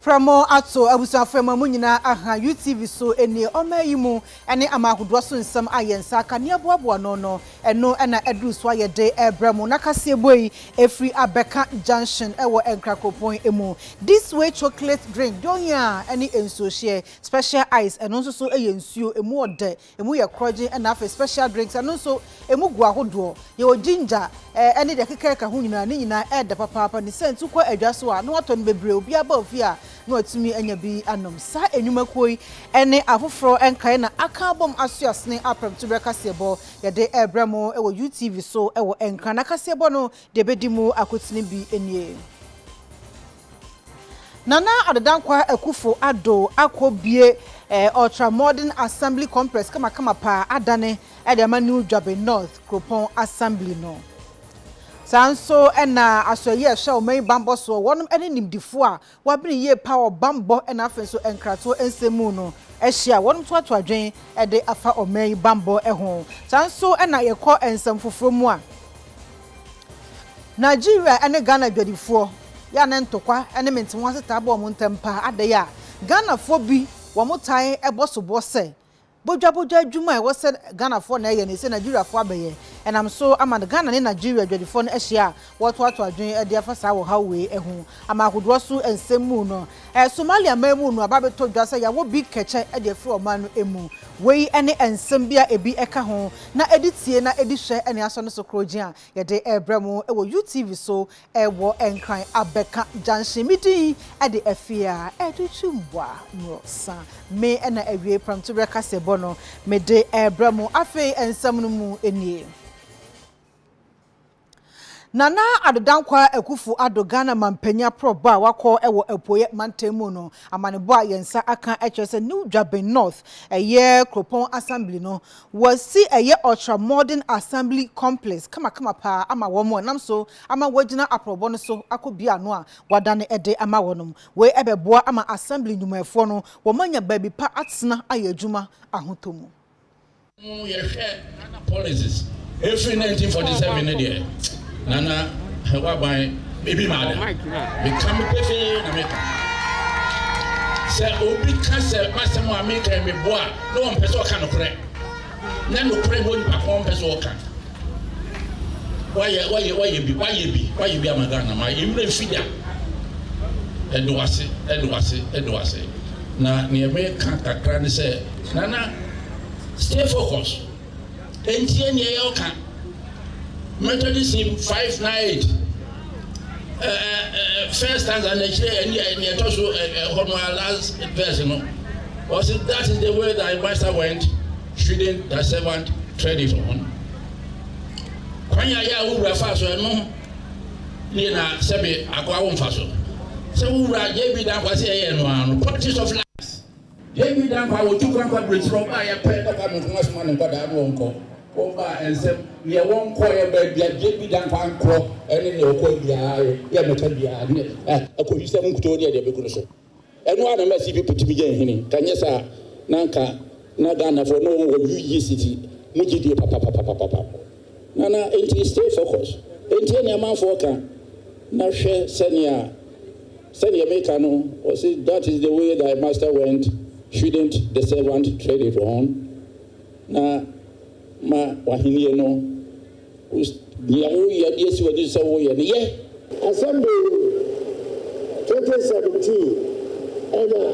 From ato abusa from munyina aha UTV so eni omayimu ene amahodwo so nsam ayensa kane aboabo no eno na edru so ayede ebramo nakase boyi efri abeka junction ewo enkrakopon emu this way chocolate drink donya eni enso share special ice eno nso so eyensuo emu ode emu ye kroje ena afa special drinks eno nso emu gu ahodo ye ginger eni de kekeka ho nyina ni nyina ede papa ni sentu kwa adwaso a no waton bebre obi aba ofia no atumi anya bi anom sa enwumakoi ene afoforo enkae na akabom asuasne aprem to brekasebo ye de ebramo ewo UTV so ewo enka na kasebo no de bedimu akotini bi enie Nana Adutwumwaa ekufo ado akobie ultra modern assembly complex kama pa adane e de manu Dwabe North Kropon assembly no Sanso ena asoye hwe main bambo so wonum ene nimdifo a wabene ye power bambo ena afenso enkrato ensemu no ehia wonum to adwen e de afa main bambo eho sanso ena yekọ ensam foforo mu a Nigeria ene Ghana dwadifo ya ne ntokwa ene mentim waseta abo mo ntempa ade ya Ghana fo bi wo motai ebosobo se Bojwa adwuma e wo se Ghana fo na ye ne se Nigeria fo abeye enam so ama Ghana ne Nigeria dwadifo no ehia woto adwen e de afasa wo hawe ehu ama ahodo so ensemu no Somalia mamu no ababeto dwa se ya wo bi keche e de fro man no emu wei ene ensem bia ebi eka ho na editie na edihwe ene aso no so krojia ye de ebramo e wo UTV so e wo enkran abeka junction Miidday e de Afia Adutwumwaa Morosa me ena ewie pram to brekasebo no me de ebramo afei ensem no mu enie Nana Adutwumwaa ekufu ado Ghana mampanya proba wako ewo epoye mantemu no amanebo ayensa aka echese New Dwabe North eye Kropon assembly no wasi eye ultra modern assembly complex kama pa ama womo nam so ama wagina aprobo no so akobia no a wadane ede ama wonum we ebeboa ama assembly nyumafo no womanya baby pa atena ayadwuma ahotomu ye hwe policies every 1947 there Nana Hawabai baby mother become perfect America. Say Obi cancer master America me boa no one person can correct. None no pray one back one person can. Why you be Amagana my imre feeder. Edwase. Na near me can't cry say Nana stay focused. Entian ye can. Methodist in 598 first time and and also last verse no was it that is the way that master went shouldn't the servant tread it on kwanya ya wura fa so no ni na sebe akwa wo mfa so se wura je bi dan kwase ye no anu politics of life je bi dan kwa wo tukwa kwa bridge from ya pe ka no kuma so man nkoda no nko Oba ensem ye won koye ba bia bi dan kwa nkro ene ne okọ bia ye meta bia ne akohisa nkuto de de bekuno so eno ana masi bi putimi gen hini kanye sa nanka na Ghana for no wo city mu gidi papa nana enti stay focus enti ne amanfo ka na hwe senia make no or say that is the way that master went shouldn't the servant trade it on na ma wahiniye no yawo ya yesi wadi sawo ya ne ye assembly 2017 ana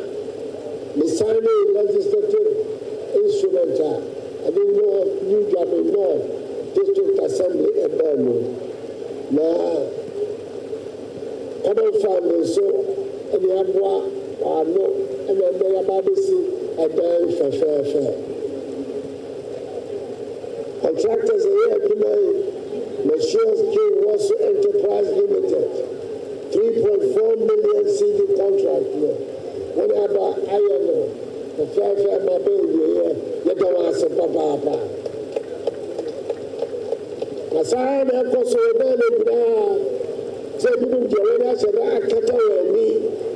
misali legislative instrument I don't know New Dwabe North district assembly ebano na other family so any abwa ano and then ya babisi eden fe Contractors here Machines King Wasu Enterprise Limited 3.4 million CD contract when about iron the fair my baby you don't want some papa Masana koso bele bra say people get say that kata we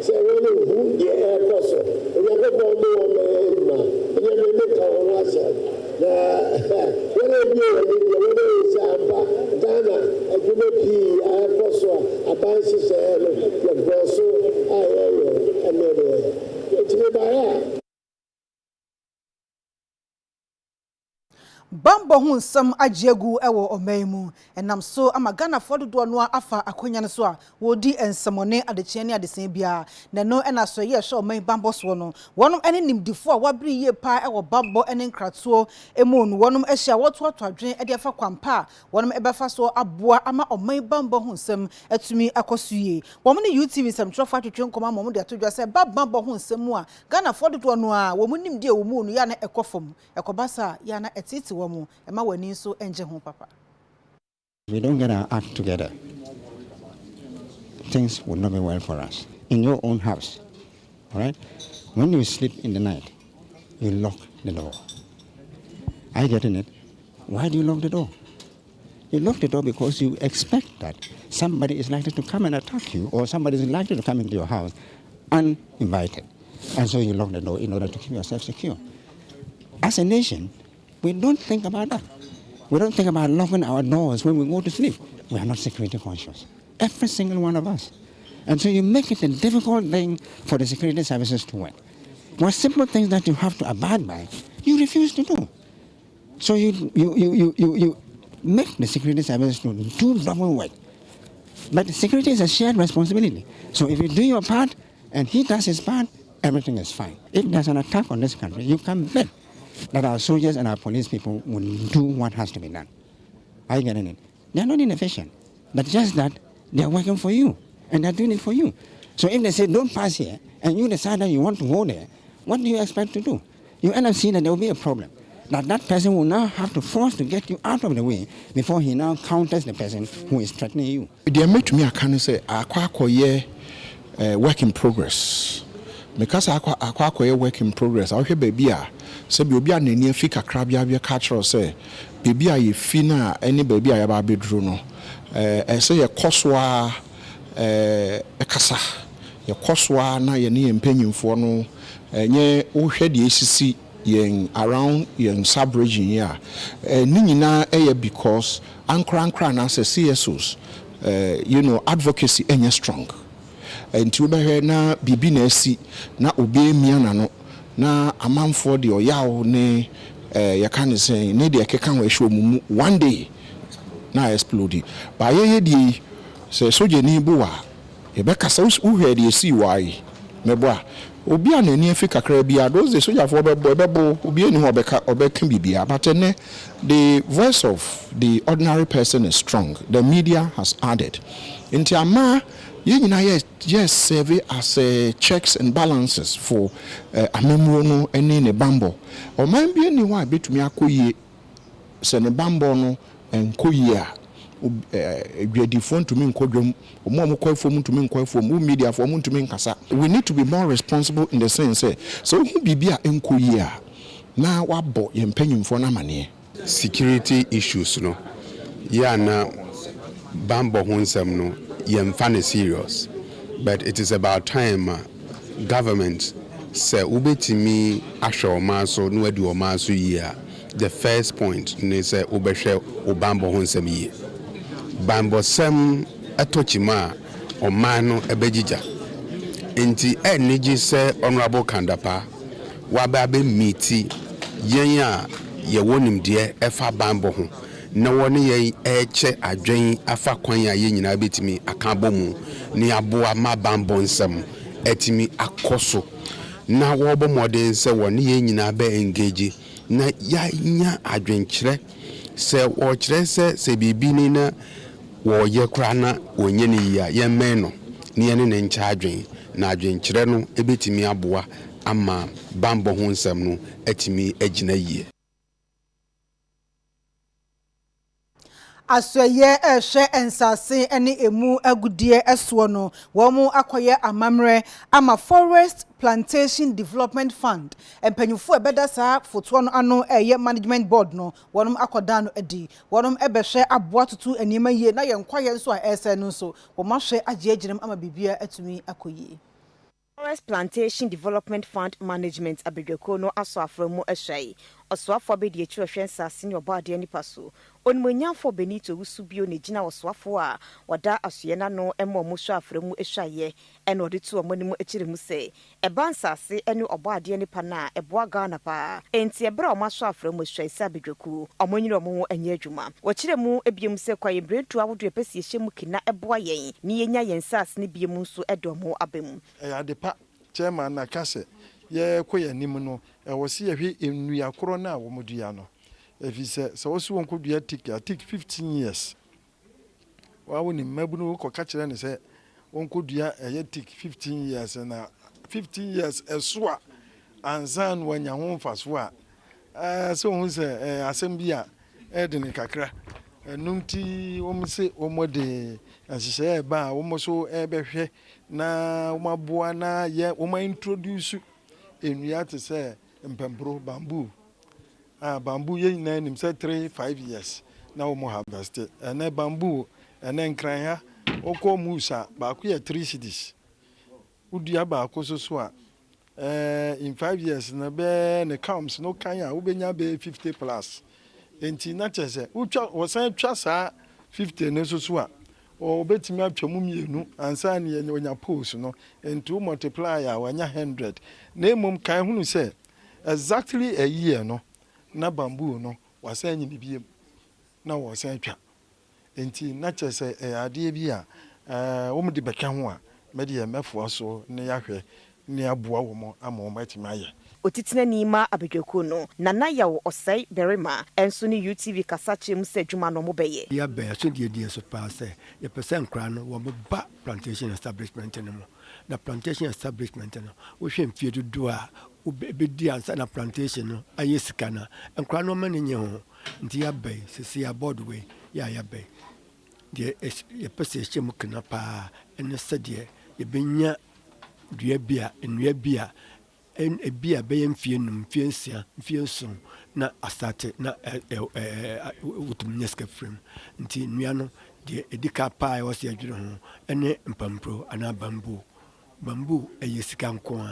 say when who the air koso we go no ma you make our answer wele is Ghana adwuma pii akoso abansi se no ye boso ayo ene Bambo hun sam ajiegu ewo omeimu enam so ama Ghana for do no afa akonya so a wodi ensamone adechie ne adesen bia na no ena so ye hwe omei bambo so no wonom ene nimdifo a wabri ye pa ewo bambo ene nkratuo emu no wonom ehia woto atwadwen ede afa kwampa wonom ebefa so aboa ama omei bambo hun sam atumi akosuye womo ne UTV sam trofa twetwe nkoma momo de atodwa se bambo hun sam a Ghana for do no a womo nimdi e womu no ya na ekofom ekobasa ya na etiti papa. We don't get our act together, things will not be well for us. In your own house, all right? When you sleep in the night, you lock the door. Are you getting it? Why do you lock the door? You lock the door because you expect that somebody is likely to come and attack you, or somebody is likely to come into your house uninvited. And so you lock the door in order to keep yourself secure. As a nation, we don't think about that. We don't think about locking our doors when we go to sleep. We are not security conscious. Every single one of us. And so you make it a difficult thing for the security services to work. What simple things that you have to abide by, you refuse to do. So you make the security services to do double work. But security is a shared responsibility. So if you do your part and he does his part, everything is fine. If there's an attack on this country, you can bet that our soldiers and our police people will do what has to be done. Are you getting it? They're not inefficient, but just that they're working for you, and they're doing it for you. So if they say, don't pass here, and you decide that you want to go there, what do you expect to do? You end up seeing that there will be a problem. That person will now have to force to get you out of the way before he now counters the person who is threatening you. They make to me, I can say, work in progress. Because I work in progress, I hear baby. So baby a nani fi kakra bia catcher say baby a ye fi na any baby a ba bedru no say ye koswa kasa ye koswa na ye ne mpanyimfo no nye wo hwe de esisi yen around yen sub region here ni nyina because ankra na say CSOs advocacy enye strong nti obehwe na bibi na asi na obe mia na no na amanfo de oyawo ne yakane say ne de keka wa ehwo mumu one day na explode ba ye di say soje ni bo wa e be kasa uhwe de asi wai mebo a obi a nani afi kakra bia those the soja for bebo obi eni ho obeka bibia but ne the voice of the ordinary person is strong. The media has added into ama yes serve as checks and balances for amemuro no ene ne bambo o man bi eni wa betumi akoyie se ne bambo no enkoyie a edwadifo ntumi nkodwam omo kwafo ntumi nkwafo media fo ntumi nkasa. We need to be more responsible in the sense so who bibia enkoyie a na wabo ye mpanyimfo na mane security issues no ya na bambo hunsam no yemfa serious, but it is about time government say ubetimi ahwe omaso no adu omaso yi a the first point ne say ubehwe obambo hunsam yi bambo sam atochima oman no ebegija enti eniji say honorable kandapa waba be meeti yen a ye wonim de efa bambo ho na woni ye eche adwen afa kwan ya ye nyina betimi aka bomu ni aboa ma bambo nsam etimi akoso na wo bo modern se woni ye nyina be engage na ya nya adwen kire se wo kire se bibi ni na wo ye kra na onye ni ya ye men no ni ye ne ncha adwen na adwen kire no ebetimi aboa ama bambo ho nsam no etimi agina yie. Asweye ehwe ensase ene emu agudie eso no womu akoye amamre ama Forest Plantation Development Fund empanyufo ebeda sa foto no ano eye management board no wonum akoda no edi wonum ebehwe aboa tutu enima yie na yenkwaye nso a ese no so wo mahwe agiagiram ama bibia atumi akoyi. Forest Plantation Development Fund Management abedweko no aso aframu ehwei Oswafo be de chwe nsase ne obade nipa so. Onimonyafo Benito Wusubio ne gina oswafo a wada asoye na no emo muso afremu ehwaye ene ode to omanimu echire mu se eba nsase ene obade nipa na eboa Ghana pa enti ebra omaso afremu ehwaye sabedweku omanyire omo enye adwuma wachire mu ebiem se kwaye bretu awodo epesi ehyemu kina eboa yen ni yenya yen nsase ne biem nso edomo abemu adepa chairman na kase ye koye nim no wosi ye hwe enua koro na wo modua no efi se wosi won kodua tik 15 years wawo ni mabunu ko ka kire ne se won kodua ye tik 15 years na 15 years esoa anzan wanya ho mfaso a so hu se asem bia edin kakra numti womse womode asise ba womoso ebehwe na womaboa na ye woma introduce enua te se mpempro bamboo ye na nim se 3-5 years na womo harvest na bamboo na nkran ha okọ musa ba ko ye 3 cities udua ba ko so a in 5 years na be ne comes no kan ya wo benya be 50 plus enti na chese utwa wosan twa sa 50 ne so a o betimi atwamu mienu ansa ne ye onya post no enti wo multiply a wanya 100 na emom kan hunu se exactly a year no na bamboo no wasan nyi bibiem na wosan twa enti na chese ade bi a wo mu de beka ho a me de mefo so ne yahwe ne aboa wo mo ama wo matimi aye Otitina nima abedweko no nana yawo osai berima enso ni UTV kasache mu se dwuma no mo beye ya be so die so pass ye percent kra no wo ba plantation establishment no mo na plantation establishment no wo hwe mfie dudu a obedi ansa na plantation no ayesika na nkra no mane nye ho nti ya be sisi ya board way ya be de ye pese chemu kana pa ene sede ye benya dua bia enua bia en ebia be mfie num mfie nsia mfie nson na asate na utumnyeska frame nti nua no de edika pa e wose adwere ho ene mpampro ana bamboo eyesika nko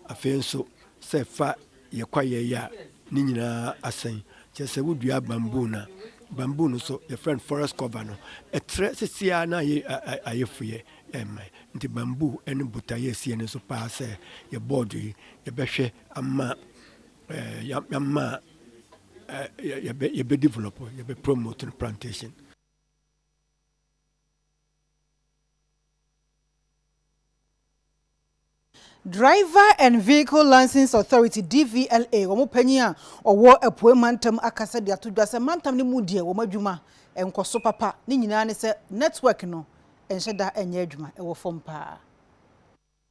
afenso se fa ye kwaye ya ni nyina asan chese wudua bamboo no so the friend forest cover no etre sesia na ayefuye nti bamboo ene butaye sie ne so pa se ye board ye behwe ama ye be develop ye be promote plantation. Driver and Vehicle License Authority DVLA wo panyia owo apue mantam akasa de atodwa se mantam ne mudie wo madwuma enkoso papa ne nyina ne se network no enhyeda enye adwuma e wo fompa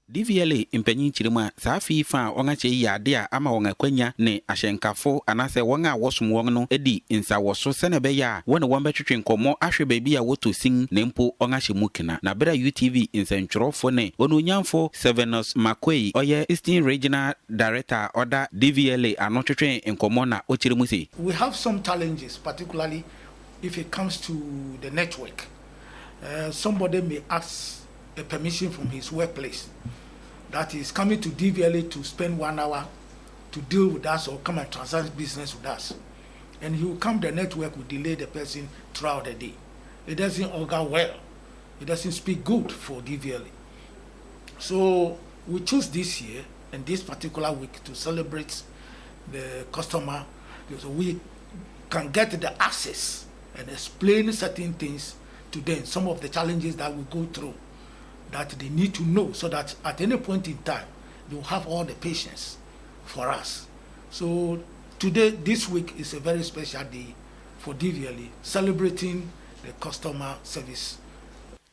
DVLA impanyin chirima sa fifa onga che yade a ama wonga kwanya ne ahyenkafo anase wonga wosom won no edi insa woso sene be ya wona won betwetwe nkomo ahwe baabi a woto sin ne mpo onga hyemukina na bera UTV insentwerofo ne ononyamfo Sevenus Makwei oye Eastern Regional Director order DVLA anotwetwe nkomo na ochirimu se we have some challenges, particularly if it comes to the network. Somebody may ask a permission from his workplace that is coming to DVLA to spend 1 hour to deal with us or come and transact business with us, and he will come, the network will delay the person throughout the day. It doesn't augur well, it doesn't speak good for DVLA. So we choose this year and this particular week to celebrate the customer, so we can get the access and explain certain things to them, some of the challenges that we go through that they need to know, so that at any point in time they will have all the patience for us. So today, this week is a very special day for DVLA, celebrating the customer service.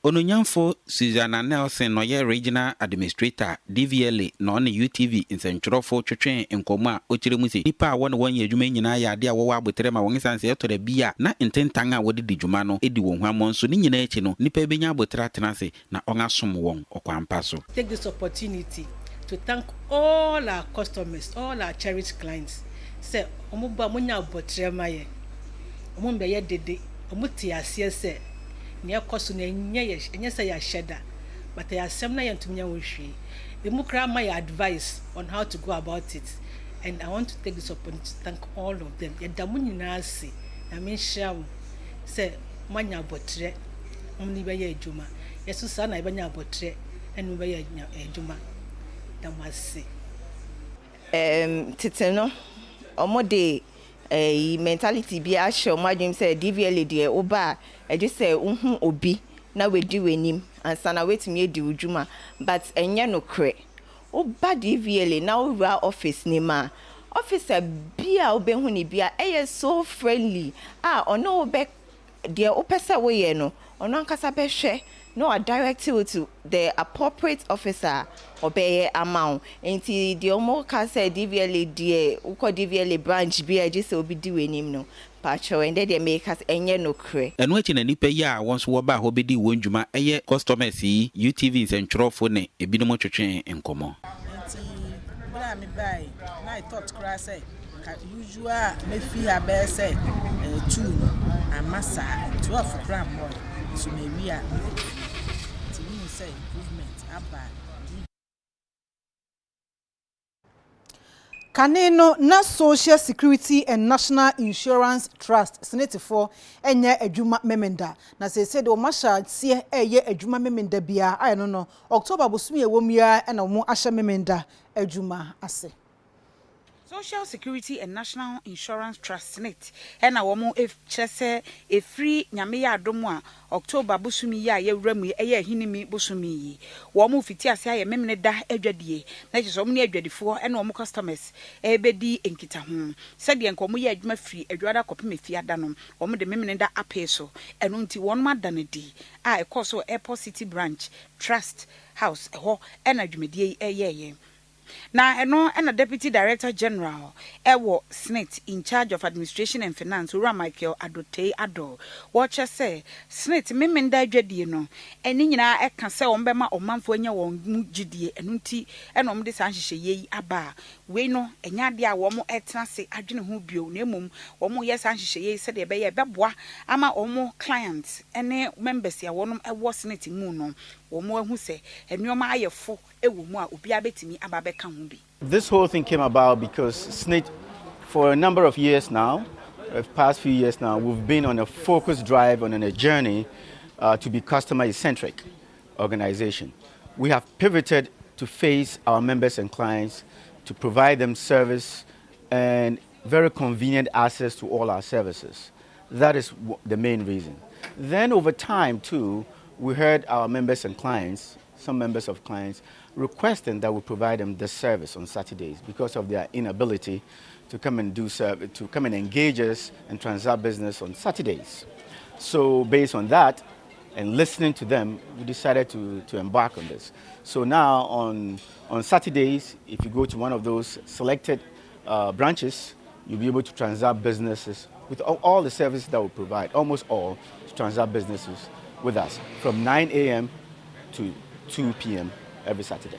Ononyamfo Susanna Nelson no ye regional administrator DVLA no ne UTV insentwerofo twetwen nkoma ochiremu se nipa won won ye adwuma nyina ya ade a wo abotere ma won sanse eto da bia na intentan a wodi dwuma no edi won hwamon so ni nyina echi no nipa benya abotere atenase na onga som won okwampa so. Take this opportunity to thank all our customers, all our charity clients. Say omuba munya abotere ma ye omumbe ye dede omuti asie se ne akoso na enye say ya sheda, but ya sem na yentumnya wo hwe. The mukra my advice on how to go about it. And I want to take this opportunity to thank all of them. Yadamunyinasi, I mean, Sham, say, Manya Botre, only by a Juma. Yes, Susan, I banya Botre, and by a Juma. That must say. Titano, Omode, a mentality be a show, my dream said, DVLA, dear, Oba, I just say, Obi, now we do him, and Sana wait me do Juma, but a no cre. Oba DVLA, now we are office Nima. Officer Bia Obehuni Bia, so friendly. No back, dear Opesa way, no, or non Casabeshe. No, I direct you to the appropriate officer obey amount. And the Omo Casa DVLA dear, Uko DVLA branch be I just will be doing him no. Pacho and they make us no cray. And watching any pay ya once waba hobby wonjuma a customer see UTVs and trophone a binomo chain in common. Me buy. I thought crass say usual me fee a bear say 2 and massa 12 gram boy. So maybe I say improvement about Kaneno na Social Security and National Insurance Trust Senate for enye adwuma memenda na se said o masha tie eye adwuma memenda bia I no no October bosumi ewomia na mo ahya memenda adwuma ase. Social Security and National Insurance Trust Senate and a woman if chese a free nyamia domwa October busumi ya ye wramu eye hinimi busumi womu fiti ase aye memne da adwadie na chiso omni adwadifo and womu customers ebedi enkita ho said ye nkomo ye adwuma free adwada kopem fia danom womu de memne da apeso eno nti won ma danedi a ekoso Airport City branch Trust House ho and adwumedie eye na eno and a Deputy Director General Ewo Snit in charge of administration and finance Ura Michael Adote Ado watch say Snit memenda dwedie no eni nyina e ka se ombema omanfo anya won gidie enunti eno omde san hyehyeye aba we no enya de a wo mo etena se adwene ho bio na emom wo mo yes san hyehyeye se de be ye beboa ama omo clients ene members ya wonom ewo Snit mu no wo mo ahu se enyoma ayefo ewo mu a obi abetimi ababe ka ho bi. This whole thing came about because SNIT, for a number of years now, past few years now, we've been on a focused drive and on a journey to be customer-centric organization. We have pivoted to face our members and clients to provide them service and very convenient access to all our services. That is the main reason. Then over time, too, we heard our members and clients, some members of clients, requesting that we provide them this service on Saturdays because of their inability to come and to come and engage us and transact business on Saturdays. So based on that and listening to them, we decided to embark on this. So now on Saturdays, if you go to one of those selected branches, you'll be able to transact businesses with all the services that we provide, almost all, to transact businesses with us from 9 a.m. to 2 p.m. every Saturday.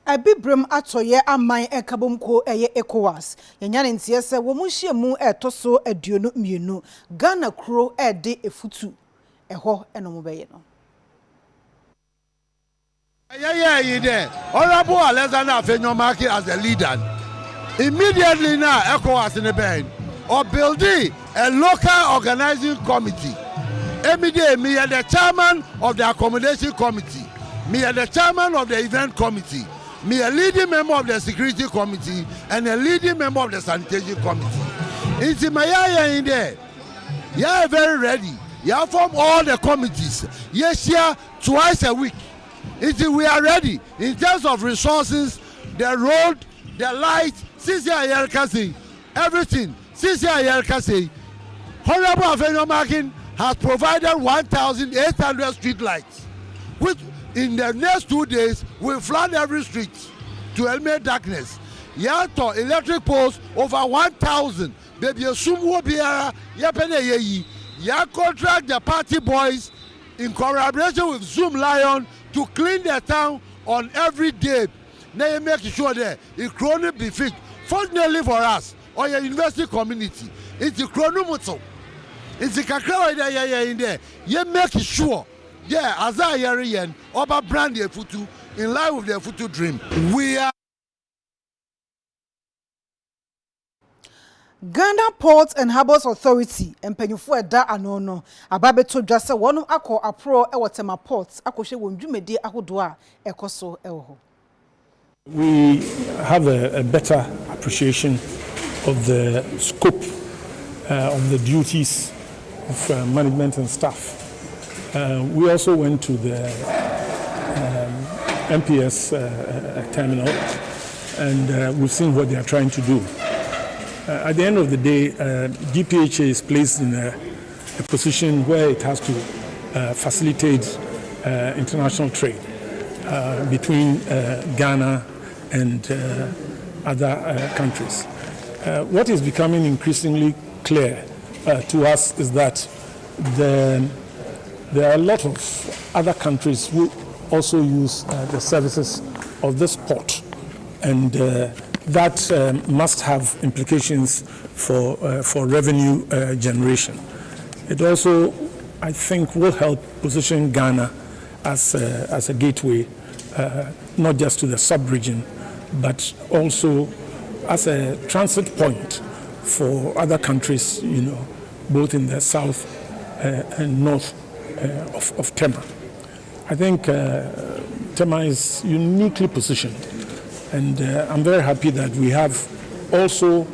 Abibram atoye aman ekabomko eye ECOWAS yenyane ntie se wo munhie mu etoso aduonu mienu Ghana kro ede efutu eho eno mobeye no you there. Honorable Alexander Afia as the leader. Immediately now, ECOWAS in the band or building a local organizing committee. Miidday, me are the chairman of the accommodation committee. Me are the chairman of the event committee. Me a leading member of the security committee and a leading member of the sanitation committee. It's in my area in there. You are very ready. You have formed all the committees. Yes, here twice a week. We are ready in terms of resources, the road, the light, everything. Honorable Afia has provided 1,800 street lights, which in the next 2 days will flood every street to eliminate darkness. Yato electric poles over 1,000. Baby, ya contract the party boys in collaboration with Zoom Lion to clean the town on every day. Now you make sure that it chronic be fit. Fortunately for us, or your university community, it's the chronometer. It's the kakra in there. You make sure Yeah, as I hear yen, Oba brand the futu in line with the futu dream. We are Ghana Ports and Harbours Authority mpanyufo eda anono ababeto dwase wonum akọ apro e wotema ports akọhwe won dwumedi ahodo a ekoso ewo. We have a better appreciation of the scope of the duties of management and staff. We also went to the MPS terminal and we've seen what they are trying to do. At the end of the day, DPHA is placed in a position where it has to facilitate international trade between Ghana and other countries. What is becoming increasingly clear to us is that there are a lot of other countries who also use the services of this port, and that must have implications for revenue generation. It also, I think, will help position Ghana as a gateway, not just to the sub-region, but also as a transit point for other countries, both in the south and north of Tema. I think Tema is uniquely positioned, and I'm very happy that we have also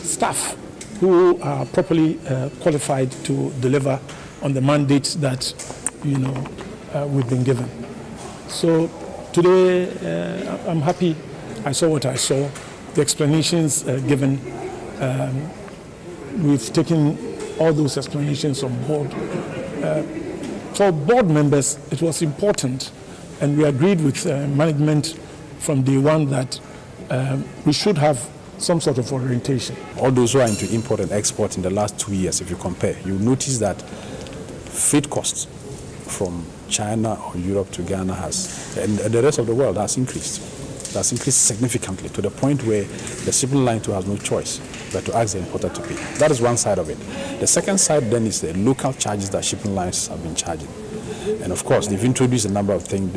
staff who are properly qualified to deliver on the mandates that we've been given. So today I'm happy I saw what I saw, the explanations given. We've taken all those explanations on board. For board members, it was important, and we agreed with management from day one that we should have some sort of orientation. All those who are into import and export in the last 2 years, if you compare, you notice that freight costs from China or Europe to Ghana and the rest of the world has increased. It has increased significantly to the point where the shipping line too has no choice but to ask the importer to pay. That is one side of it. The second side then is the local charges that shipping lines have been charging. And of course, they've introduced a number of things,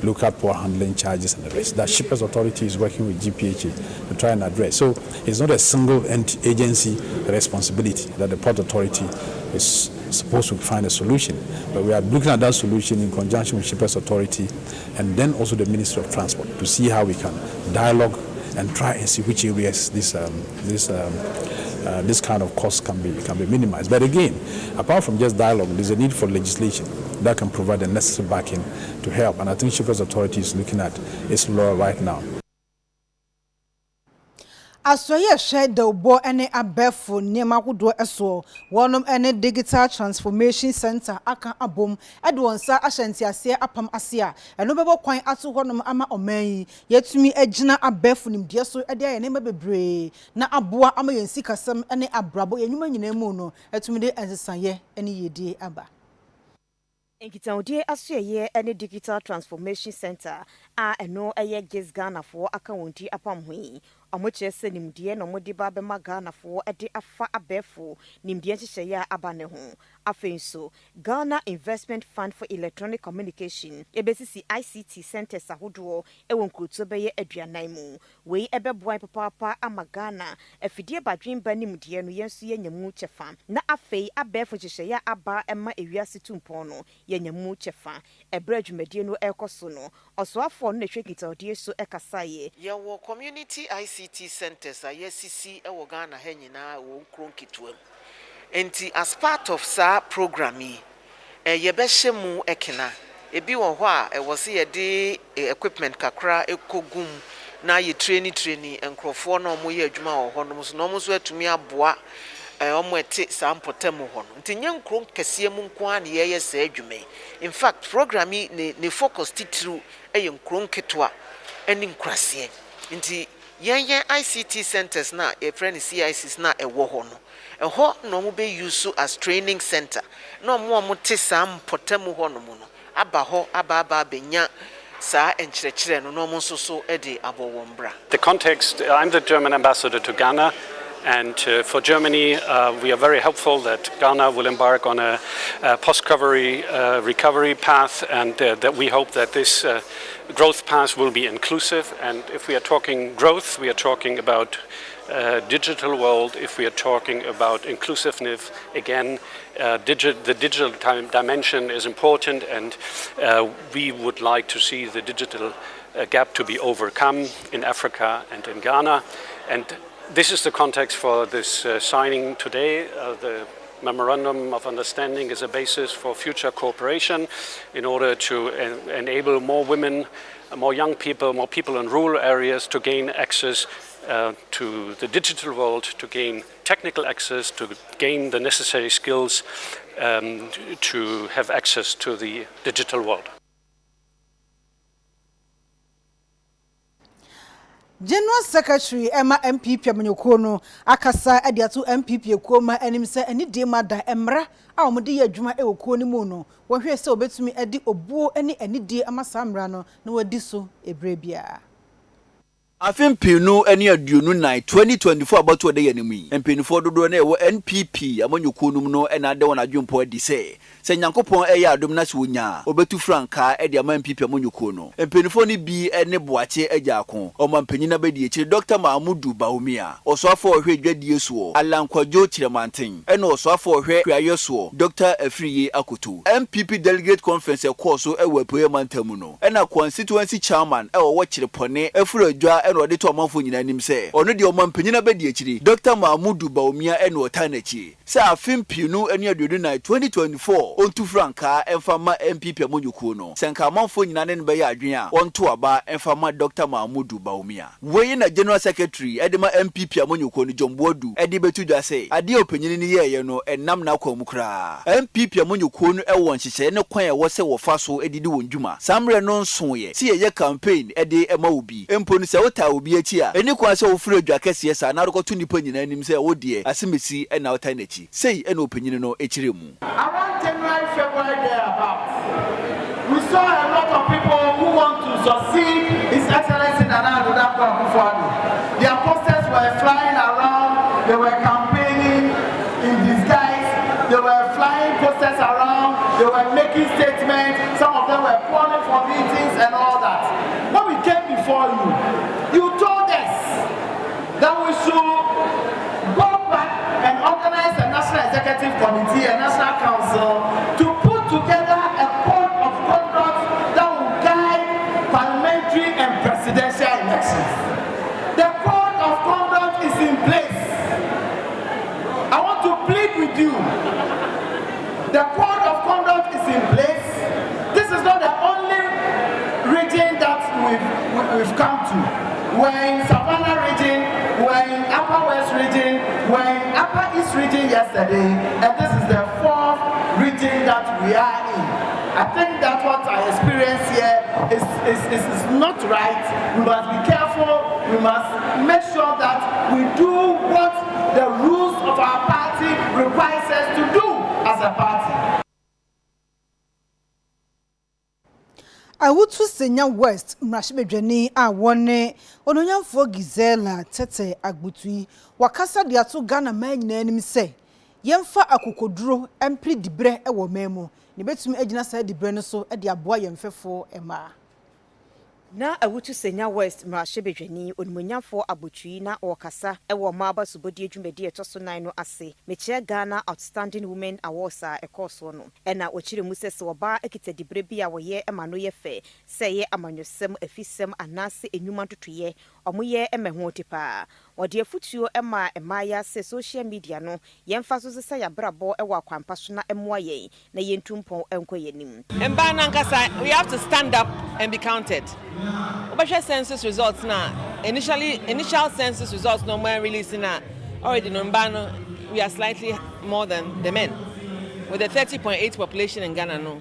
local port handling charges and the rest. That Shippers Authority is working with GPHA to try and address. So it's not a single agency responsibility that the Port Authority is supposed to find a solution. But we are looking at that solution in conjunction with Shippers Authority and then also the Ministry of Transport to see how we can dialogue and try and see which areas this kind of cost can be minimized. But again, apart from just dialogue, there's a need for legislation that can provide the necessary backing to help. And I think Shippers Authority is looking at its law right now. Asoye share the bo ene abefo niema hodo eso wonom ene digital transformation center aka abom edwonsa ahyantiase apam asea eno bebo kwan ato honom ama oman yetumi agina abefo nimde so ede aye ne bebre na aboa ama yensi kasam ene abrabo yenwuma nyina mu no etumi de ensesaye ene yedie aba. Enkitaudie Asoye ene digital transformation center a eno eye Gis Ghana for aka wonti apam hui. Amoche se nimdie no modi ba be Ghana for ede afa abefo nimdie hyehyeye aba ne ho afenso Ghana Investment Fund for Electronic Communication ebesisi ICT centers ahodo ewon kruto beye aduanan mu we ebeboa papa ama Ghana afidie badwen ba nimdie no yenso yenyamu chefa na afei abefo hyehyeye aba ema ewiase tumpon no yenyamu chefa ebradwumedie no ekoso no osoafo no hwekitaudie so ekasaye yewo community ICT centers ayesisi ewo Ghana ha nyina wo nkronkitwam enti as part of sa programme yebehye mu ekena ebi wo ho a ewose yede equipment kakra ekogum na ye training enkrofo na omo ye adwuma wo ho no so no mo so atumi aboa omo ete sa mpotam ho no enti nye nkron kese mu nko a ne ye sa adwuma. In fact programme ne focus titru nkron ketwa eni nkrase enti yen ICT centers na e friend CICs na ewo ho no eho no mo be use as training center no mo tesa mpotam ho no mo no aba ho aba benya sa enkyerɛkyerɛ no no mo nso so e de abowombra. The context, I'm the German ambassador to Ghana, And for Germany, we are very hopeful that Ghana will embark on a post-recovery path, and that we hope that this growth path will be inclusive. And if we are talking growth, we are talking about digital world. If we are talking about inclusiveness, again, the digital dimension is important, and we would like to see the digital gap to be overcome in Africa and in Ghana. And this is the context for this signing today. The Memorandum of Understanding is a basis for future cooperation in order to enable more women, more young people, more people in rural areas to gain access to the digital world, to gain technical access, to gain the necessary skills to have access to the digital world. General Secretary Emma MPP Amanyokono akasa adiatu MPP ekoma anim se ani de mada emra a omde ye adwuma e okuo ni mu no wo hwe se obetumi adi obuo ani de amasamra no na wadi so ebrebia Afin pinu eni aduonu nine 2024 about de yanimi empinifo dodo na ewo NPP Amanyokonum no ena de wona adwumpo adi se nyankopon eya adom na se wonya obetu franka e de MPP Amanyokono empinifo ni bi ene boache agyako omampanyina bedi ekire Dr. Mahmudu Baumia osoafo ohwe dwadie so alankwajo kiremanten ena osoafo ohwe hwayeso Dr. Afriye Akoto MPP delegate conference course ewo apoye mantamu no ena constituency chairman ewo wo kirepone efuradwa eno de to amanfo nyina nim se ono de omampanyina bedi ekire Dr. Mahmudu Baumia eno otanachi se afin pinu eni aduonu na 2024 ontu franka enfama MPP Amanyokono senka amanfo nyina ne be ya adwen a onto aba enfama Dr. Mahmudu Baumia we na General Secretary edema MPP Amanyokono Jombodu edi betu dwa se ade opanyini ni ye no enam na kwa mukra MPP Amanyokono ewo nhyehyɛ ne kwan ewo se wo fa so edidi wondwuma samre no nso ye si ye campaign ede ema obi emponi se wota obi achi a eni kwa se wo furu adwa kese sa na rekoto nipa nyina nim se wo de asemesi ena wota nachi sei ena opanyini no ekire mu February thereabouts. We saw a lot of people who want to succeed His Excellency Nana Addo Akufo-Addo. Their posters were flying around, they were campaigning in disguise, they were flying posters around, they were making statements, some of them were calling for meetings and all that. When we came before you told us that we should go back and organize a National Executive Committee, a National Council, to put together a code of conduct that will guide parliamentary and presidential elections. The code of conduct is in place. I want to plead with you. The code of conduct is in place. This is not the only region that we've come to. We're in Savannah region, we're in Upper West region, we're in Upper East region yesterday, and this is the fourth region that we are in. I think that what I experience here is not right. We must be careful. We must make sure that we do what the rules of our party requires us to do as a party. I would to Senya West, Mrashibedjani, I wone, Ononyamfo Gizela, Tete Agbutui, Wakasa diatu Ghana men enemy say, Yemfa akukodro, empri dibre ewo memo, Nibetumi ejina sa dibre so, edi aboa yemfefo ema. Na awutu Senya West Mrashibedjani, Onumunyamfo Agbutui na Wakasa, ewo maba subodi ejumedi etoso 9 no ase, meche Ghana Outstanding Women Awards a ekoso no. Ena ochire musese oba ekite dibre bia woye ema no ye fe, seye amanyosem efisem anase enwuma totoye, omoye emeho tipa. Wode afutuo ema emaya se social media no, yemfa so se ya brabo ewo akwampa so na emoa yen, na yentumpon enkoyenim. Emba nankasa, we have to stand up and be counted. Obasha census results now. Initial census results no more releasing now. Already no mbano, we are slightly more than the men. With a 30.8 population in Ghana, no,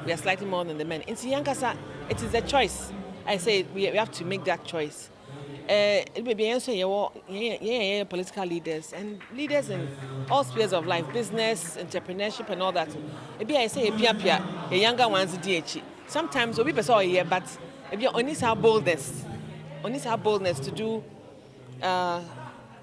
we are slightly more than the men. In Siyankasa, it is a choice. I say we have to make that choice. It may be also political leaders and leaders in all spheres of life, business, entrepreneurship, and all that. Maybe I say a younger ones DH. Sometimes we be sorry here, but if you only have boldness to do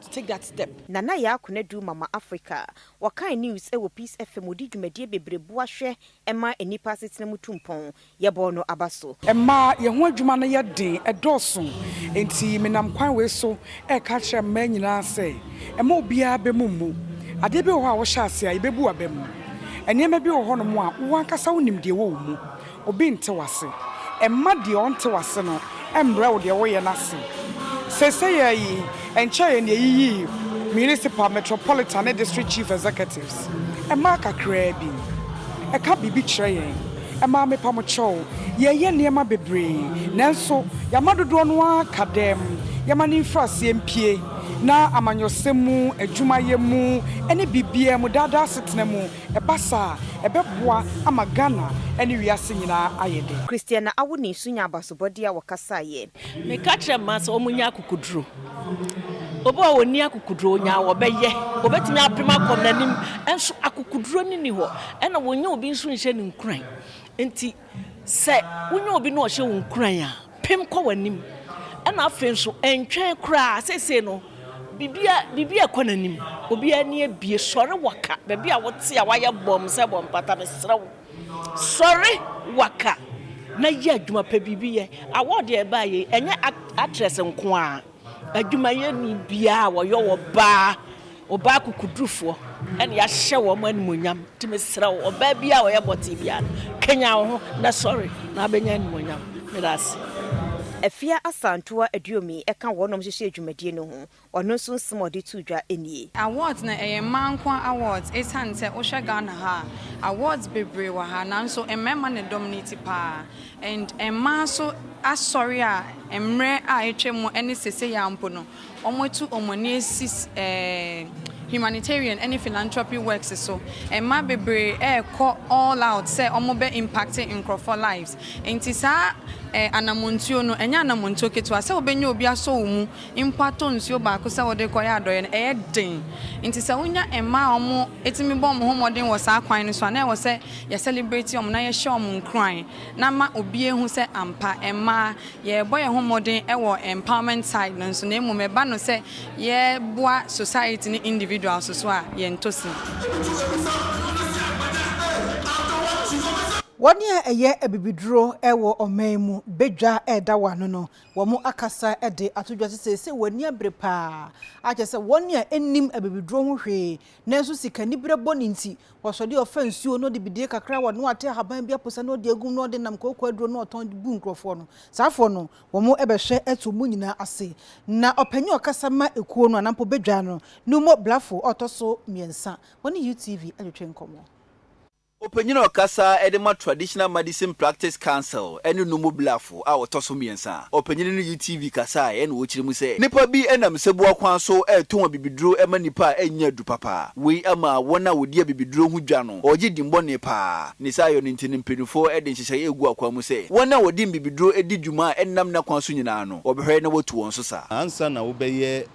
to take that step. Nana ya akonedu Mama Africa. Wakai news ewo Peace FM odi dwumadie bebrebo ahwe ema enipa setena mutumpon yebo no abaso. Ema ye ho adwuma na ye den edoso enti menam kwan we so e ka kire ma nyina se ema obia be mummu ade bi ho a wo hya ase a ibebu abam enema bi ho no mo a wo ankasa wonim de wo mu obi nte wase ema de on te wase no embre wo de wo ye na se sese ye yi enche ye ne yi municipal metropolitan and district chief executives ema kakra bi e ka bibi kire yen ema me pamocho ye niema bebre nanso yamadodo no akadem yamani frase mpie na amanyosemu adwumayemu ene bibia mu dada setena mu ebasa ebeboa amagana ene wiase nyina ayede. Christiana awuni sunya abasobodi a wakasa ye me ka kire ma so omunya akukuduro obo a woni akukuduro nya wo beye obetimi aprema kom nanim enso akukuduro ni ho ena wonya obi nso nhye ni nkran enti se wonya obi no hye wo nkran a pem kɔ wanim ena afen so entwen kra sese no bibia kɔ nanim obi ani abie sɔre waka baabi a wote a wayɛ bom sɛ bom pata mesrɛ sɔre waka na yɛ adwuma pa bibie award e ba ye enye actress nko a adwuma ye ni bia wɔyɔ wɔ ba oba kukudrufo ene ya hye wo man monyam timesrɛ wo oba bia wɔyɛ bɔte bia kenya wo ho na sorry na abenya ni monyam medase. Afia asantua aduomi eka wonom hyehyɛ adwumadie no ho ɔno nso nsɛmɔde to dwa enie awards na mankwa awards esan sɛ ohwɛ Ghana ha awards bebre wa ha nanso emema ne dominate pa and emma so asɔre a emre a etwa mu ene sese yampo no ɔmotu ɔmone sis humanitarian any philanthropy works so emma bebre kɔ all out say omobe impacting in crop for lives enti sa anamontio no enya anamontio keto ase obenya obi aso mu impato nsio ba ko se wode koya adoye no den enti sa wonya emma omo etimi bom ho modern wo sa kwan no so na wo se ye celebrate om na ye hye om nkran na ma obi ehu se ampa emma ye boy ho modern wo empowerment side no so na emu meba no se ye boa society ni individuals so a ye ntosi Wani eye ebibiduro ewo omemu bedwa eda wano no womu akasa ede atodwa sese wani abrepa ache se woni a enim ebibiduro ho hwe nanso sikani brebo ninti wosode offensuo no de bidie kakra wano ate haban bia posa no de agum no de nam kokko aduro no oton bu nkrofo no safo no womu ebehwe eto mu nyina ase na opanyi okasa ma ekuo no anampo bedwa no numo blafo otoso miensa woni UTV adwetwe nkomo Opinion okasa edema traditional medicine practice council enu numu blafo a wotoso miensa opinion no UTV kasa enu wo kire mu se nipa bi enam sebua kwan so eton bibiduro ema nipa enya du papa we ama wona wodi bibiduro hu dwa no oje dimbo ne pa ni sa yo ntini mpedufo ede nhyehyɛ egu akwa mu se wona wodi bibiduro edi dwuma enam na kwan so nyina no obehwe na wotu won so sa ansa na wobɛyɛ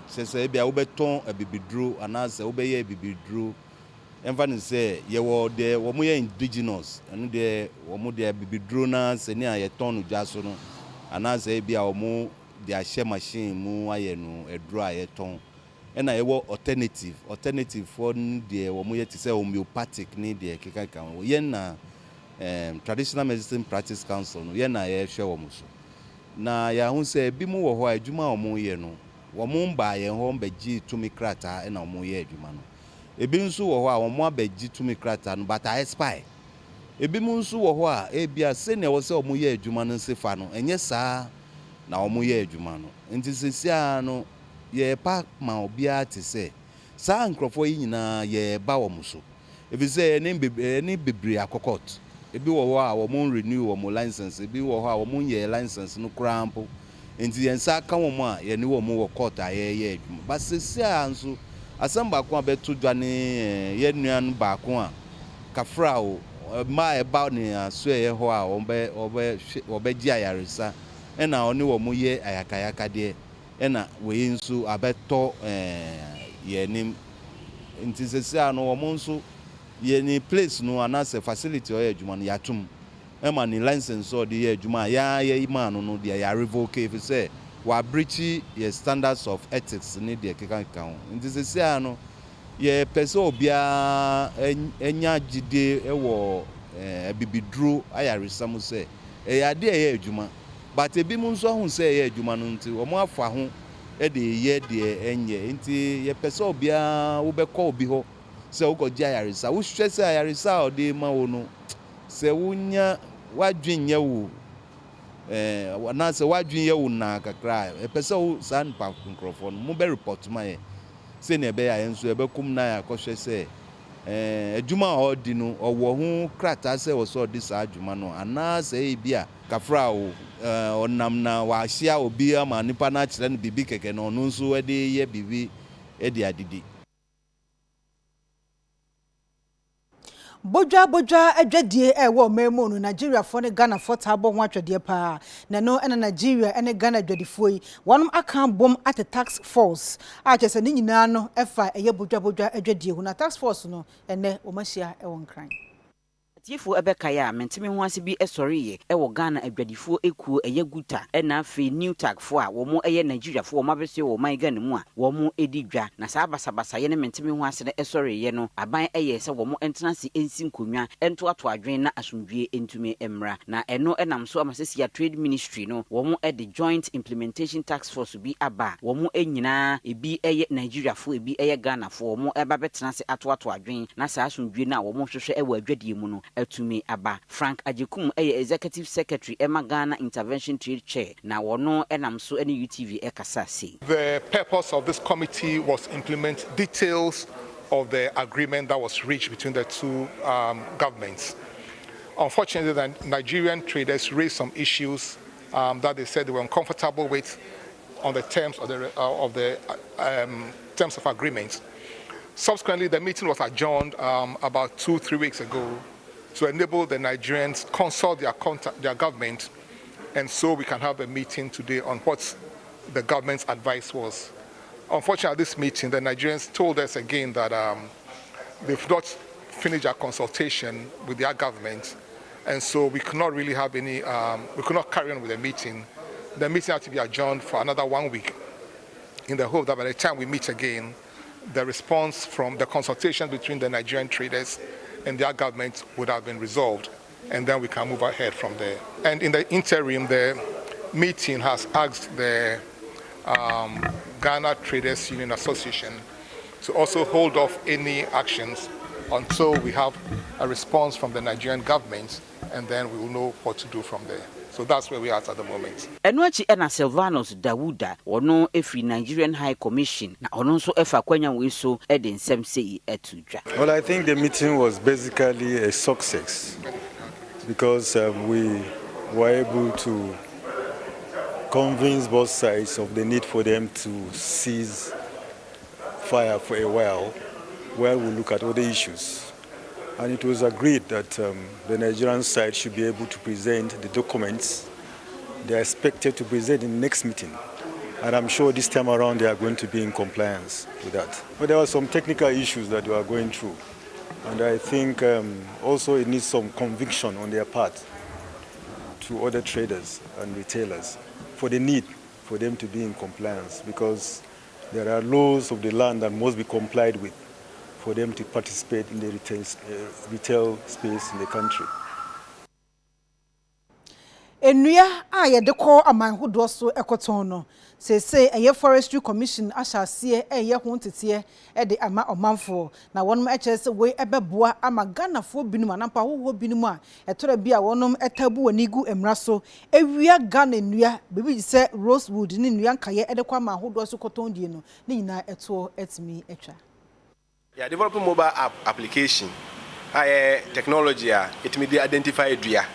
sese bia wobɛton bibiduro anase wobɛyɛ bibiduro Enfani say ye wo de wo mo ye indigenous anu de wo mo de bibiduro na se ni aye tonu jaso no ana se bia wo mo de ahye machine mu aye no eduro aye ton na ye wo alternative for de wo mo ye ti say homeopathic ni de keka kan wo ye na traditional medicine practice council no ye na ye hwe wo mo so na ya hu say bi mu wo ho adwuma wo mo ye no wo mo mba ye ho mbagi tumi krata na wo mo ye adwuma no ebi nso wo ho a wo mo abagi tumi krata no but I spy ebi mu nso wo ho a ebia se ne wo se wo mo ye adwuma no nsefa no enye saa na wo mo ye adwuma no nti sesia no ye pa ma obi a te se saa nkrofo yi nyina ye ba wo mo so ebi se ne bebre akokot ebi wo ho a wo mo renew wo mo license ebi wo ho a wo mo ye license no krampo nti yensa ka wo mo a ye ne wo mo wo court a ye adwuma but sesia nso asamba ko abeto dwane ye nuan ba ko a kafra o ma e ba ne aso ye ho a obegi ayaresa na oni wo mo ye ayakayaka de na we nso abeto ye nim ntisese no wo mo nso ye ni place no anase facility o ye adwuma no yatum ma ni license o de ye adwuma ya ye ma no de ya revoke if say wa breach your standards of ethics ni de keka ho nti sese ano ye pese obia enya gide ewo bibiduro ayaresa mu se ade ye adwuma but ebi mu nso ho se ye adwuma no nti omo afa ho de ye de enye nti ye pese obia wo bekọ obi ho se wo ko dia ayaresa wo hwehwe se ayaresa o de ma wo no se wonya wadwenye wo na se wadwenye wo na kakra e pese wo san pa microphone mu be report ma ye se ne be ya enso e be kum na ya ko hwe se adwuma o di no owo hu krata se wo so di sa adwuma no ana se e bia kafra wo onam na wa hia obi ama nipa na kire no bibi keke no no nso e de ye bibi e de adidi Bojwa adwadie ewo memo no Nigeria fo ne Ghana fo tabo ho atwade pa na no ena Nigeria ene Ghana adwadifo yi wonom aka bom at tax force a chese ne nyina no efa eye bojwa adwadie hu na tax force no ene o mahia ewo nkran Tiefo ebekaya mentime ho ase bi esoriye ewo Ghana adwadifo ekuo eyaguta ena afi new tag fo a wo mo eye Nigeria fo wo mabese wo man Ghana mu a wo mo edidwa na saa basabasa ye ne mentime ho ase ne esoriye no aban eye se wo mo entenansi ensi nkonwa ento ato adwen na asomdwie entume emra na eno enam so amasesi ya trade ministry no wo mo ede joint implementation tax force bi aba wo mo enyina ebi eye Nigeria fo ebi eye Ghana fo wo mo eba betenansi ato adwen na saa asomdwie na wo mo hwehwe ewo adwadie mu no atumi aba Frank Ajekum executive secretary Emma Ghana Intervention Trade Chair na wono enam so ene UTV ekasa say the purpose of this committee was implement details of the agreement that was reached between the two governments. Unfortunately, the Nigerian traders raised some issues that they said they were uncomfortable with on the terms of the terms of agreement. Subsequently, the meeting was adjourned about 2-3 weeks ago to enable the Nigerians consult their government, and so we can have a meeting today on what the government's advice was. Unfortunately, at this meeting, the Nigerians told us again that they've not finished their consultation with their government, and so we could not really have any, we could not carry on with the meeting. The meeting had to be adjourned for another 1 week in the hope that by the time we meet again, the response from the consultation between the Nigerian traders and their government would have been resolved, and then we can move ahead from there. And in the interim, the meeting has asked the Ghana Traders Union Association to also hold off any actions until we have a response from the Nigerian government, and then we will know what to do from there. So that's where we are at the moment. Enuachi ena Silvanos Dawuda ono efri Nigerian High Commission na ono nso efa kwanya we so e de nsem sei etudwa. Well, I think the meeting was basically a success because we were able to convince both sides of the need for them to cease fire for a while we look at all the issues. And it was agreed that the Nigerian side should be able to present the documents they are expected to present in the next meeting. And I'm sure this time around they are going to be in compliance with that. But there were some technical issues that we are going through. And I think also it needs some conviction on their part to other traders and retailers for the need for them to be in compliance, because there are laws of the land that must be complied with for them to participate in the retail space in the country. Enuya aye de ko amanhodo so ekoton no say eye forestry commission ashase eye ho tete e de ama omanfo na wonom echese we ebeboa ama Ghanafo binum anampa ho binum a etora bi a wonom etabu anigu emra so ewia Ghana enua bebi se rosewood ni nua nkaye e de kwa amanhodo so koton die no ni nyina eto etimi etwa. Yeah, developing mobile app application. Technology it may identify dua.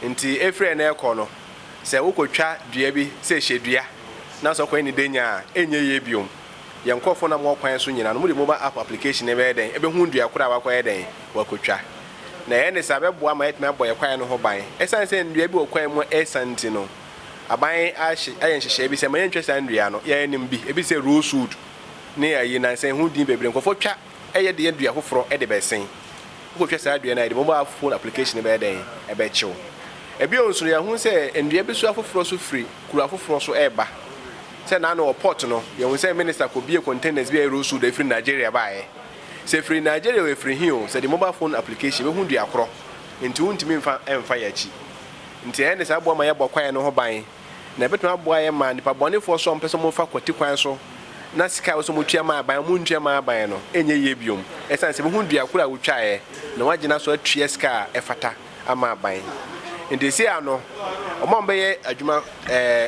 Nti every na ekono se wokotwa dua bi se hyedua na so kwan ni denya enye ye biom. Ye nkofo na mo kwan so nyina no mo mobile app application e be den e be hu dua kura wa kwan den wakotwa. Na ye ne sabe boa ma etme boye kwan no ho ban. Esan se dua bi okwan mu esanti no. Aban aye nhyehyɛ bi se ma ye ntwesa dua no ye nim bi e bi se rosewood. Ne ayi na sen hu din bebre nkofo twa eye de dua hoforo e de besen ko twa sa dua na de mobile phone application be den e be chiw ebi onso ya hu se ndua bi so afoforo so free kura afoforo so eba se na no port no ye hu se minister ko bie containers bi ero so da free Nigeria baaye se free Nigeria we free hill se the mobile phone application we hu dua kro nti untimi mfa ya chi nti ene sa abo ma ya bokwan no ho ban na betu abo aye ma nipa bonefo so mpeso mo fa kwati kwan so na sika so mo tua ma ban mo ntua ma ban no enye ye biom esan se hu dua kro a wo twae na wagina so atue sika efata ama ban nti se ano omombe ye adwuma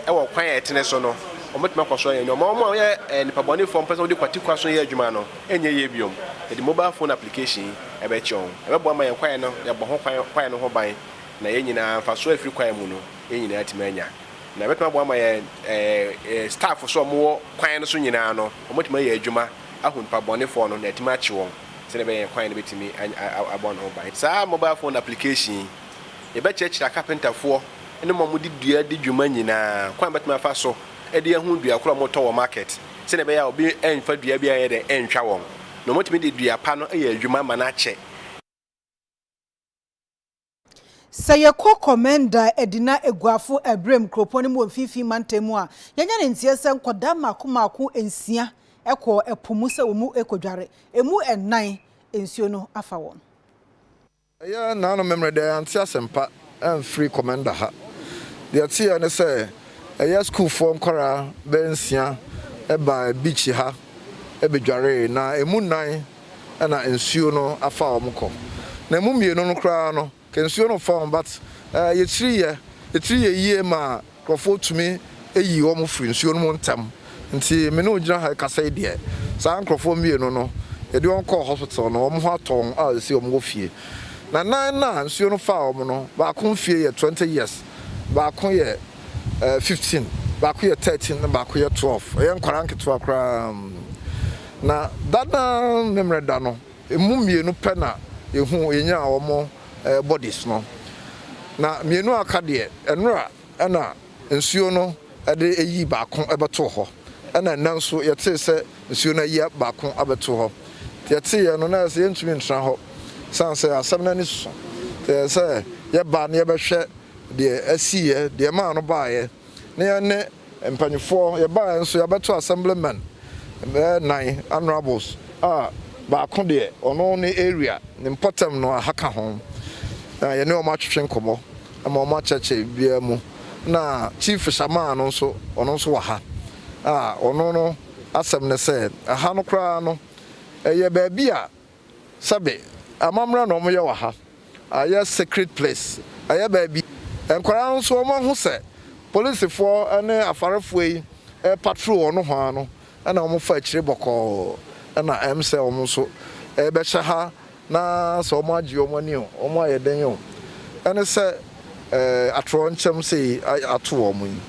ewo kwan etene so no omotima kwaso ye no omo ye nipa bonefo mpeso de kwati kwaso ye adwuma no enye ye biom the mobile phone application ebe chon ebe bo ma ye kwan no ye bo ho kwan no ho ban na ye nyina fa so afiri kwan mu no ye nyina atimanya na betuma bo ma ye staff so mo kwan no so nyina no omotima ye adwuma ahunpa bone phone no na atima chi won se ne be ye kwan no betimi abon ho ban sa mobile phone application ye be chechira carpenter fo ene mo di dua di dwuma nyina kwan betuma fa so e de hu dua kro mo to wo market se ne be ya obi enfa dua bia ye de entwa won no motimi de dua pa no ye adwuma ma na che Sayeko commander Edina Eguafo Ebrem Kroponi mu fifi mantemu a yanya ne ntie se nkoda makomako ensia ekọ epomu se omu ekodware emu ennan ensio no afa won ya na no memre de antia sempa free commander ha de tie ne se ya school for nkora be nsia eba beach ha ebedware na emu nan na ensio no afa omko na emu mienu no kra no kensuo no form but yetiri ye ma krofo tumi eyi wo mo free nsuo no ntam nti me no gina ha kasa de sa krofo mienu no ye de onko hospital no wo ho aton a se wo mo fie na nan na nsuo no fa wo no ba kon fie ye 20 years ba kon ye 15 ba kon ye 13 na ba kon ye 12 ye nkwara nketo akra na dada memre da no emu mienu pe na ehu yenya wo mo bodies no na mienu aka de enra na nsuo no de eyi baako ebeto ho na nanso yete se nsuo na yi baako abeto ho yete ye no na se yentumi ntra ho sanse asem na ni so se ye ba na ye behwe de asiye de ma no baaye na ye ne empanyefo ye ba nso ye beto assemblyman nine honorables baako de ono ne area ne important no ahaka ho ye ne o ma twetwe nkomo ama o ma cheche bia mu na chief fisherman no so ono so wa ha ono no asem ne se aha no kra no ye ba bia sabe amamra no mo ye wa ha aye secret place aye ba bi enkwara no so mo ho se police for ene afarefo yi patrol ono ho ano na o mo fa akire boko na emse o mo so be hye ha na so mo agi o mo ani o mo ayeden yo ene se atro nchem se ato o mo yi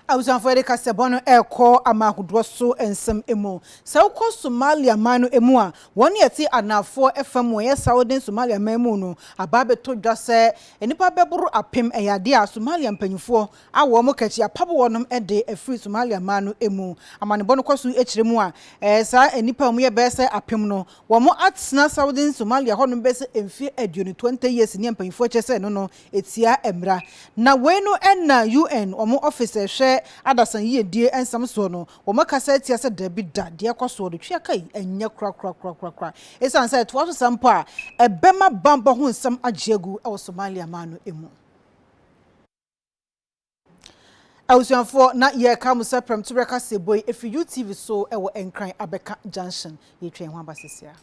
Awusanfo de kasebono eko amahudo so ensem emu se ukọ Somalia manu emu a won yeti anafo FM ye Southern Somalia manu no ababe to dwase enipa beburu apem eyade a Somalia mpanyifo awo mo kachi apabo wonom ede afri Somalia manu emu amane bono kwasu echiremu a sa enipa mu ye bese apem no wo mo atsena Southern Somalia honom bese emfi aduonu 20 years ni mpanyifo chese no etia emra na wenu enna UN omo officer hwe adasan yie die ensam so no wo makasa atia se da bi da de kwaso do twa kai enya kra esan say to sampo a ebema bamba ho nsam agiegu e Somalia manu emu Awusanfo na ye ka musa prem to reka seboy efi UTV so e wo enkran abeka junction ye twen ho abasesia